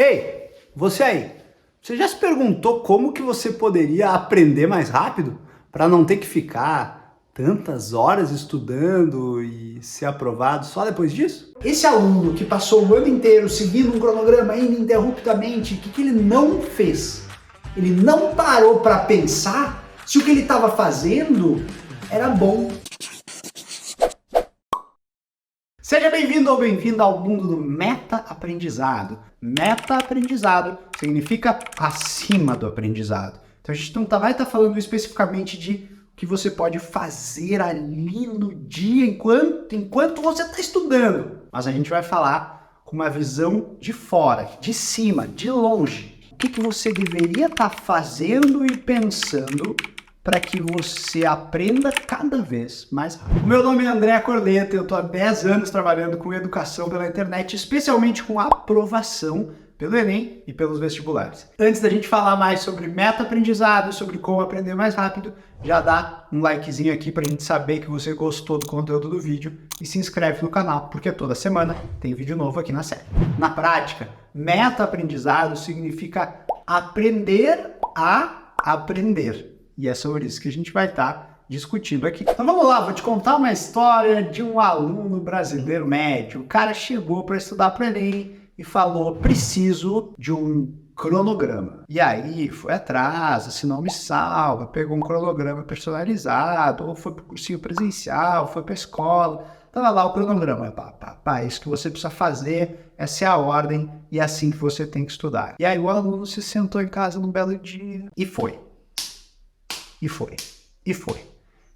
Ei, você aí, você já se perguntou como que você poderia aprender mais rápido para não ter que ficar tantas horas estudando e ser aprovado só depois disso? Esse aluno que passou o ano inteiro seguindo um cronograma ininterruptamente, o que ele não fez? Ele não parou para pensar se o que ele estava fazendo era bom. Seja bem-vindo ou bem-vinda ao mundo do meta-aprendizado. Meta-aprendizado significa acima do aprendizado. Então a gente não vai estar falando especificamente de o que você pode fazer ali no dia enquanto você está estudando. Mas a gente vai falar com uma visão de fora, de cima, de longe. O que você deveria estar fazendo e pensando para que você aprenda cada vez mais rápido. O meu nome é André Corleta, eu estou há 10 anos trabalhando com educação pela internet, especialmente com aprovação pelo Enem e pelos vestibulares. Antes da gente falar mais sobre meta-aprendizado, sobre como aprender mais rápido, já dá um likezinho aqui para a gente saber que você gostou do conteúdo do vídeo e se inscreve no canal, porque toda semana tem vídeo novo aqui na série. Na prática, meta-aprendizado significa aprender a aprender. E é sobre isso que a gente vai estar discutindo aqui. Então vamos lá, vou te contar uma história de um aluno brasileiro médio. O cara chegou para estudar para o Enem e falou: preciso de um cronograma. E aí foi atrás, assinou me salva, pegou um cronograma personalizado, ou foi para o cursinho presencial, foi para a escola. Tava lá o cronograma. Pá, isso que você precisa fazer, essa é a ordem e é assim que você tem que estudar. E aí o aluno se sentou em casa num belo dia e foi. E foi.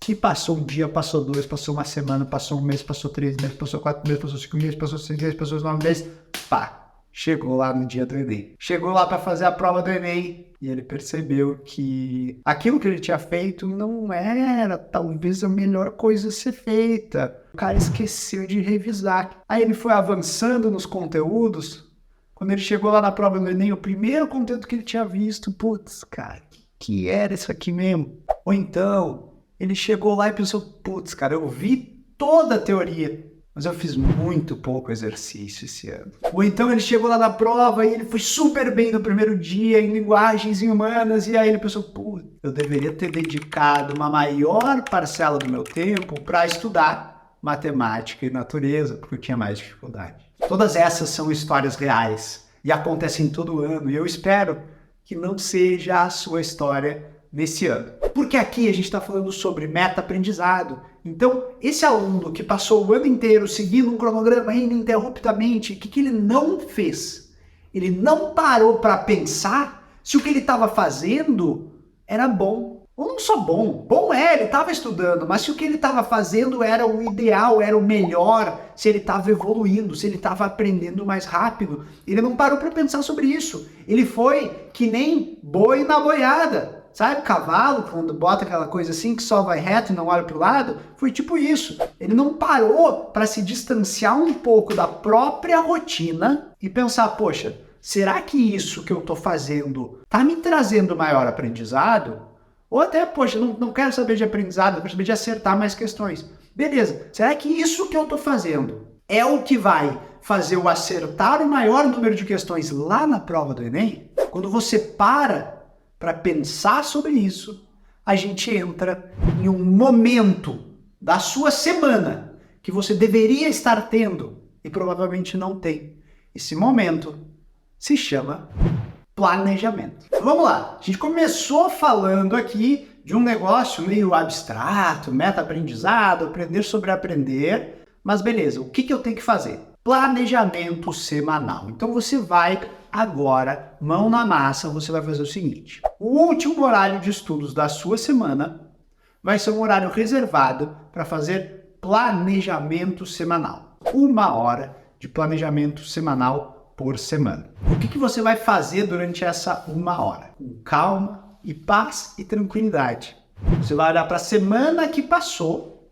E passou um dia, passou dois, passou uma semana, passou um mês, passou 3 meses, passou 4 meses, passou 5 meses, passou 6 meses, passou 9 meses. Pá! Chegou lá no dia do Enem. Chegou lá para fazer a prova do Enem e ele percebeu que aquilo que ele tinha feito não era talvez a melhor coisa a ser feita. O cara esqueceu de revisar. Aí ele foi avançando nos conteúdos. Quando ele chegou lá na prova do Enem, o primeiro conteúdo que ele tinha visto, putz, cara, que era isso aqui mesmo? Ou então, ele chegou lá e pensou, putz, cara, eu vi toda a teoria, mas eu fiz muito pouco exercício esse ano. Ou então ele chegou lá na prova e ele foi super bem no primeiro dia em linguagens e humanas, e aí ele pensou, putz, eu deveria ter dedicado uma maior parcela do meu tempo para estudar matemática e natureza, porque eu tinha mais dificuldade. Todas essas são histórias reais e acontecem todo ano, e eu espero que não seja a sua história nesse ano. Porque aqui a gente está falando sobre meta-aprendizado. Então, esse aluno que passou o ano inteiro seguindo um cronograma ininterruptamente, o que ele não fez? Ele não parou para pensar se o que ele estava fazendo era bom. Ou não só bom. Bom ele estava estudando, mas se o que ele estava fazendo era o ideal, era o melhor, se ele estava evoluindo, se ele estava aprendendo mais rápido. Ele não parou para pensar sobre isso. Ele foi que nem boi na boiada. Sabe, cavalo, quando bota aquela coisa assim que só vai reto e não olha para o lado? Foi tipo isso. Ele não parou para se distanciar um pouco da própria rotina e pensar, poxa, será que isso que eu estou fazendo está me trazendo maior aprendizado? Ou até, poxa, não quero saber de aprendizado, eu quero saber de acertar mais questões. Beleza, será que isso que eu estou fazendo é o que vai fazer eu acertar o maior número de questões lá na prova do Enem? Quando você para pensar sobre isso, a gente entra em um momento da sua semana que você deveria estar tendo e provavelmente não tem. Esse momento se chama planejamento. Vamos lá, a gente começou falando aqui de um negócio meio abstrato, meta-aprendizado, aprender sobre aprender, mas beleza, o que eu tenho que fazer? Planejamento semanal. Então você vai agora, mão na massa, você vai fazer o seguinte. O último horário de estudos da sua semana vai ser um horário reservado para fazer planejamento semanal. 1 hora de planejamento semanal por semana. O que você vai fazer durante essa 1 hora? Com calma e paz e tranquilidade. Você vai olhar para a semana que passou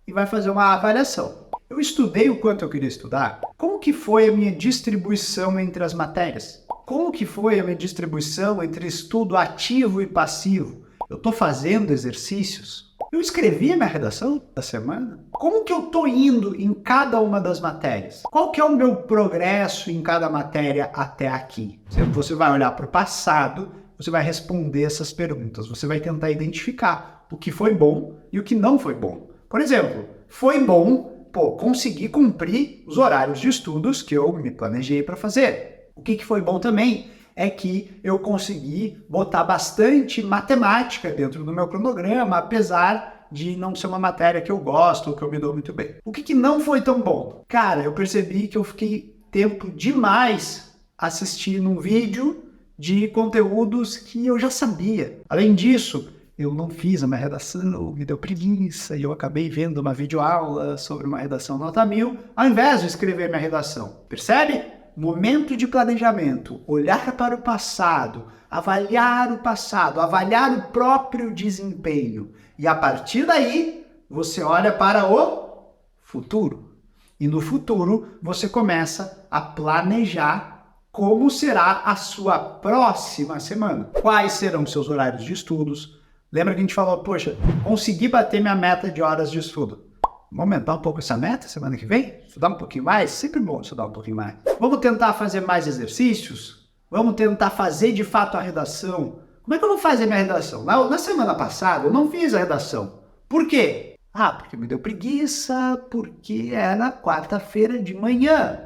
e vai fazer uma avaliação. Eu estudei o quanto eu queria estudar? Como que foi a minha distribuição entre as matérias? Como que foi a minha distribuição entre estudo ativo e passivo? Eu estou fazendo exercícios? Eu escrevi a minha redação da semana? Como que eu tô indo em cada uma das matérias? Qual que é o meu progresso em cada matéria até aqui? Você vai olhar para o passado, você vai responder essas perguntas, você vai tentar identificar o que foi bom e o que não foi bom. Por exemplo, foi bom, conseguir cumprir os horários de estudos que eu me planejei para fazer. O que foi bom também é que eu consegui botar bastante matemática dentro do meu cronograma, apesar de não ser uma matéria que eu gosto ou que eu me dou muito bem. O que não foi tão bom? Cara, eu percebi que eu fiquei tempo demais assistindo um vídeo de conteúdos que eu já sabia. Além disso, eu não fiz a minha redação, me deu preguiça e eu acabei vendo uma videoaula sobre uma redação nota 1000, ao invés de escrever minha redação. Percebe? Momento de planejamento, olhar para o passado, avaliar o próprio desempenho. E a partir daí, você olha para o futuro. E no futuro, você começa a planejar como será a sua próxima semana. Quais serão seus horários de estudos? Lembra que a gente falou, poxa, consegui bater minha meta de horas de estudo. Vamos aumentar um pouco essa meta semana que vem? Estudar um pouquinho mais? Sempre bom estudar um pouquinho mais. Vamos tentar fazer mais exercícios? Vamos tentar fazer de fato a redação? Como é que eu vou fazer minha redação? Na semana passada eu não fiz a redação. Por quê? Porque me deu preguiça, porque era quarta-feira de manhã.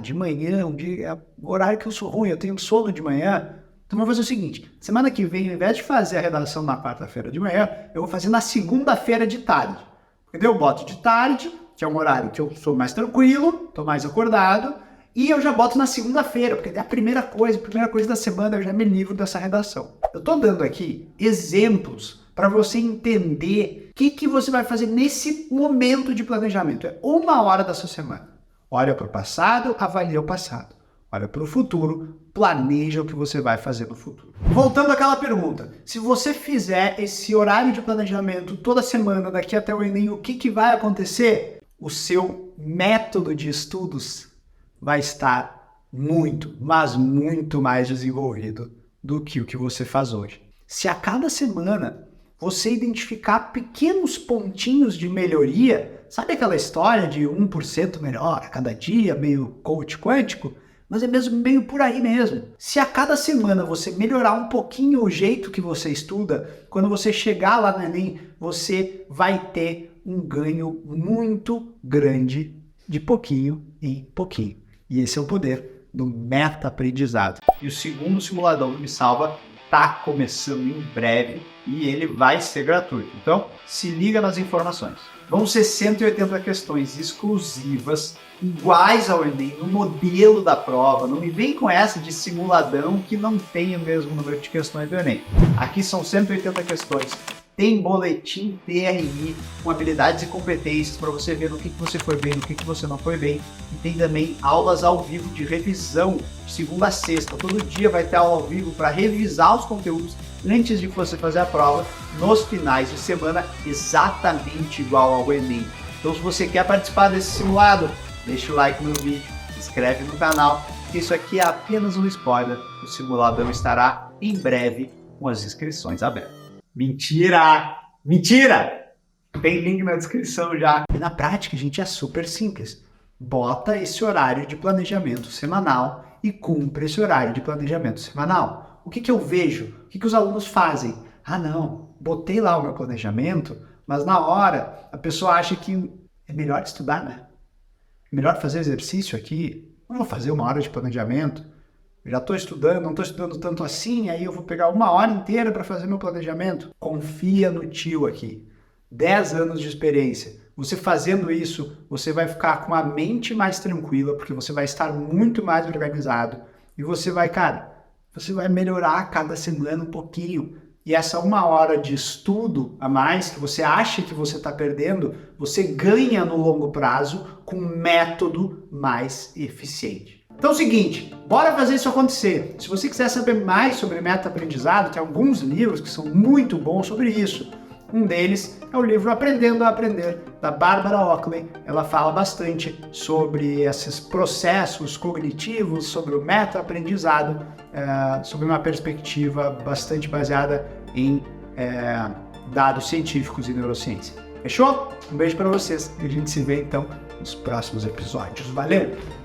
De manhã, é o horário que eu sou ruim, eu tenho sono de manhã. Então eu vou fazer o seguinte, semana que vem, ao invés de fazer a redação na quarta-feira de manhã, eu vou fazer na segunda-feira de tarde. Entendeu? Eu boto de tarde, que é um horário que eu sou mais tranquilo, estou mais acordado, e eu já boto na segunda-feira, porque é a primeira coisa da semana, eu já me livro dessa redação. Eu estou dando aqui exemplos para você entender o que você vai fazer nesse momento de planejamento. É 1 hora da sua semana. Olha para o passado, avalia o passado. Olha para o futuro, planeja o que você vai fazer no futuro. Voltando àquela pergunta, se você fizer esse horário de planejamento toda semana, daqui até o Enem, o que vai acontecer? O seu método de estudos vai estar muito, mas muito mais desenvolvido do que o que você faz hoje. Se a cada semana você identificar pequenos pontinhos de melhoria, sabe aquela história de 1% melhor a cada dia, meio coach quântico? Mas é mesmo meio por aí mesmo. Se a cada semana você melhorar um pouquinho o jeito que você estuda, quando você chegar lá no Enem, você vai ter um ganho muito grande de pouquinho em pouquinho. E esse é o poder do meta-aprendizado. E o segundo simulador do Me Salva está começando em breve e ele vai ser gratuito. Então, se liga nas informações. Vão ser 180 questões exclusivas, iguais ao Enem, no modelo da prova. Não me vem com essa de simuladão que não tem o mesmo número de questões do Enem. Aqui são 180 questões. Tem boletim TRI com habilidades e competências para você ver no que você foi bem, no que você não foi bem. E tem também aulas ao vivo de revisão, de segunda a sexta. Todo dia vai ter aula ao vivo para revisar os conteúdos antes de você fazer a prova, nos finais de semana, exatamente igual ao Enem. Então, se você quer participar desse simulado, deixa o like no vídeo, se inscreve no canal, que isso aqui é apenas um spoiler. O simuladão estará em breve com as inscrições abertas. Mentira! Mentira! Tem link na descrição já. E na prática, gente, é super simples. Bota esse horário de planejamento semanal e cumpre esse horário de planejamento semanal. O que eu vejo? O que os alunos fazem? Não, botei lá o meu planejamento, mas na hora a pessoa acha que é melhor estudar, né? É melhor fazer exercício aqui. Não vou fazer 1 hora de planejamento. Eu já estou estudando, não estou estudando tanto assim, aí eu vou pegar 1 hora inteira para fazer meu planejamento. Confia no tio aqui. 10 anos de experiência. Você fazendo isso, você vai ficar com a mente mais tranquila, porque você vai estar muito mais organizado. E você vai, você vai melhorar a cada semana um pouquinho. E essa 1 hora de estudo a mais, que você acha que você está perdendo, você ganha no longo prazo com um método mais eficiente. Então é o seguinte, bora fazer isso acontecer. Se você quiser saber mais sobre meta-aprendizado, tem alguns livros que são muito bons sobre isso. Um deles é o livro Aprendendo a Aprender, da Barbara Oakley. Ela fala bastante sobre esses processos cognitivos, sobre o meta-aprendizado, sobre uma perspectiva bastante baseada em dados científicos e neurociência. Fechou? Um beijo para vocês e a gente se vê então nos próximos episódios. Valeu!